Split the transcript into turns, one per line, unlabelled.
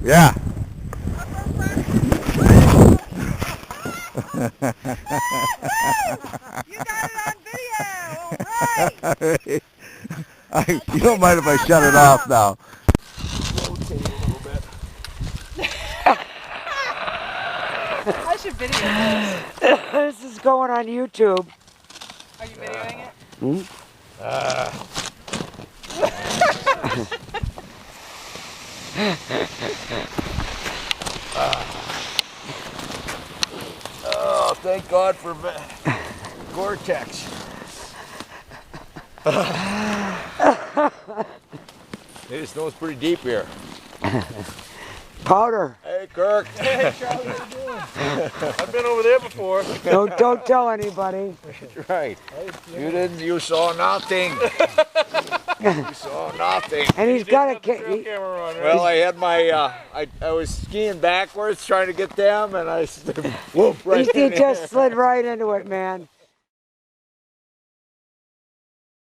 Yeah.
You got it on video. All right.
You don't mind if I shut it off now?
Rotate a little bit.
I should video this.
This is going on YouTube.
Are you videoing it?
Hmm?
Oh, thank God for Gore-Tex. Hey, the snow's pretty deep here.
Powder.
Hey, Kirk. Hey, Charlie, how you doing? I've been over there before.
Don't tell anybody.
That's right. You saw nothing. You saw nothing.
And he's got a
Camera on, right? Well, I had my, I was skiing backwards trying to get them, and I whoop right
he
in
just slid right into it, man.